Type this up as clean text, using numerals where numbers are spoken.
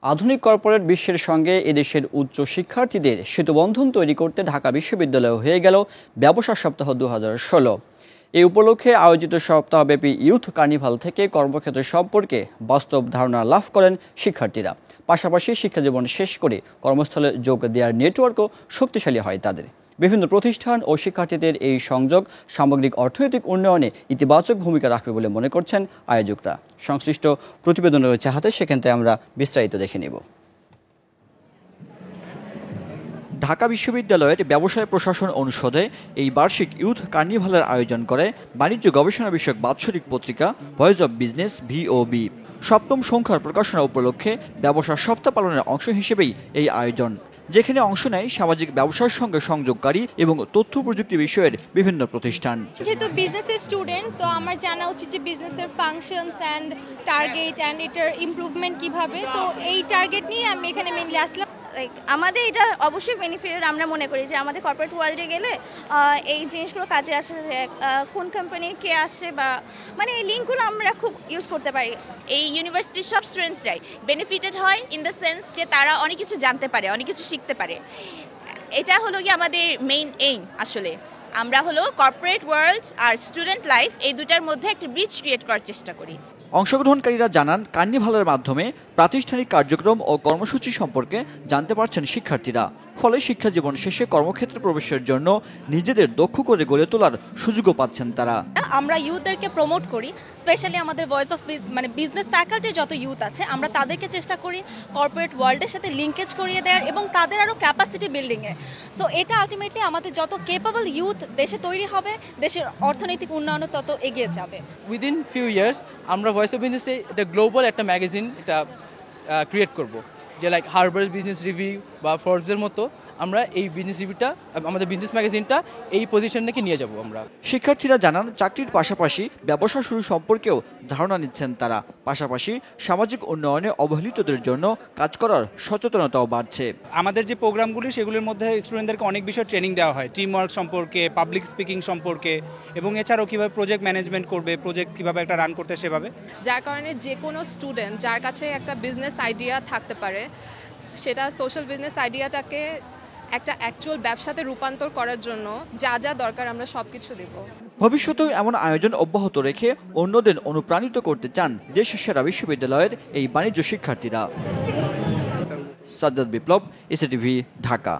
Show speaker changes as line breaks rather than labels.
আধুনিক কর্পোরেট বিশ্বের সঙ্গে এদেশের উচ্চ শিক্ষার্থীদের সেতুবন্ধন তৈরি করতে ঢাকা বিশ্ববিদ্যালয় হয়ে গেল ব্যবসা সপ্তাহ 2016। এই উপলক্ষে আয়োজিত সপ্তাহব্যাপী ইউথ কার্নিভাল থেকে কর্মক্ষেত্র সম্পর্কে বাস্তব ধারণা লাভ করেন শিক্ষার্থীরা। পাশাপাশি শিক্ষাজীবন শেষ করে কর্মস্থলে যোগ দেওয়ার নেটওয়ার্কও শক্তিশালী হয় তাদের। বিভিন্ন প্রতিষ্ঠান ও শিক্ষার্থীদের এই সংযোগ সামগ্রিক অর্থনৈতিক উন্নয়নে ইতিবাচক ভূমিকা রাখবে বলে মনে করছেন আয়োজকরা। সংশ্লিষ্ট প্রতিবেদন রয়েছে হাতে, সেখান থেকে আমরা বিস্তারিত দেখে নেব। ঢাকা বিশ্ববিদ্যালয়ের ব্যবসায় প্রশাসন অনুষদে এই বার্ষিক ইউথ কার্নিভালের আয়োজন করে বাণিজ্য গবেষণা বিষয়ক বাৎসরিক পত্রিকা ভয়েস অব বিজনেস VOB। সপ্তম সংখ্যার প্রকাশনা উপলক্ষে ব্যবসা সপ্তাহ পালনের অংশ হিসেবেই এই আয়োজন, যেখানে অংশ নেয় সামাজিক ব্যবসার সঙ্গে সংযোগকারী এবং তথ্য প্রযুক্তি বিষয়ের বিভিন্ন প্রতিষ্ঠান।
যেহেতু বিজনেসের স্টুডেন্ট, তো আমার জানা উচিত যে বিজনেসের ফাংশনস অ্যান্ড টার্গেট অ্যান্ড এটার ইমপ্রুভমেন্ট কিভাবে, তো এই টার্গেট নিয়ে আমি এখানে মেনলি আসলাম।
আমাদের এটা অবশ্যই বেনিফিটেড আমরা মনে করি যে আমাদের কর্পোরেট ওয়ার্ল্ডে গেলে এই জিনিসগুলো কাজে আসে, যে কোন কোম্পানি কে আসে বা মানে এই লিঙ্কগুলো আমরা খুব ইউজ করতে পারি।
এই ইউনিভার্সিটির সব স্টুডেন্টসরাই বেনিফিটেড হয় ইন দ্য সেন্স যে তারা অনেক কিছু জানতে পারে, অনেক কিছু শিখতে পারে। এটা হলো কি আমাদের মেইন এইম। আসলে আমরা হলো কর্পোরেট ওয়ার্ল্ড আর স্টুডেন্ট লাইফ, এই দুটার মধ্যে একটা ব্রিজ ক্রিয়েট করার চেষ্টা করি।
অংশগ্রহণকারীরা জানান, কার্নিভালের মাধ্যমে প্রাতিষ্ঠানিক কার্যক্রম ও কর্মসূচি সম্পর্কে জানতে পারছেন শিক্ষার্থীরা। ফলে শিক্ষা জীবন শেষে কর্মক্ষেত্রে প্রবেশের জন্য নিজেদের দক্ষ করে গড়ে তোলার সুযোগও পাচ্ছেন তারা।
আমরা ইউথদেরকে প্রমোট করি, স্পেশালি আমাদের ভয়েস অফ বিজনেস ফ্যাকাল্টির যত ইউথ আছে, আমরা তাদেরকে চেষ্টা করি কর্পোরেট ওয়ার্ল্ডের সাথে লিঙ্কেজ করিয়ে দেওয়ার এবং তাদের আরও ক্যাপাসিটি বিল্ডিংয়ে। সো এটা আলটিমেটলি আমাদের যত কেপেবল ইউথ দেশে তৈরি হবে, দেশের অর্থনৈতিক উন্নয়নও তত এগিয়ে যাবে।
উইদিন ফিউ ইয়ার্স আমরা ভয়েস অফ বিজনেসে এটা গ্লোবাল একটা ম্যাগাজিন এটা ক্রিয়েট করব, যে লাইক হার্বার্স বিজনেস রিভিউ বা ফোর্বসের মতো আমরা এই বিজনেস রিভিউটা, আমাদের বিজনেস ম্যাগাজিনটা এই পজিশনটাকে নিয়ে যাব আমরা।
শিক্ষার্থীরা জানান, চাকরির পাশাপাশি ব্যবসা শুরু সম্পর্কেও ধারণা নিচ্ছেন তারা। পাশাপাশি সামাজিক উন্নয়নে অবহেলিতদের জন্য কাজ করার সচেতনতাও বাড়ছে।
আমাদের যে প্রোগ্রামগুলি সেগুলির মধ্যে স্টুডেন্টদেরকে অনেক বিষয় ট্রেনিং দেওয়া হয়, টিম ওয়ার্ক সম্পর্কে, পাবলিক স্পিকিং সম্পর্কে, এবং এছাড়াও কীভাবে প্রজেক্ট ম্যানেজমেন্ট করবে, প্রজেক্ট কীভাবে একটা রান করতে সেভাবে।
যার কারণে যে কোনো স্টুডেন্ট যার কাছে একটা বিজনেস আইডিয়া থাকতে পারে, সেটা সোশ্যাল বিজনেস আইডিয়াটাকে একটা অ্যাকচুয়াল ব্যবসাতে রূপান্তর করার জন্য যা যা দরকার আমরা সবকিছু দেব।
ভবিষ্যতেও এমন আয়োজন অব্যাহত রেখে অন্যদের অনুপ্রাণিত করতে চান দেশের সেরা বিশ্ববিদ্যালয়ের এই বাণিজ্য শিক্ষার্থীরা। সাজ্জাদ বিপ্লব, SATV, ঢাকা।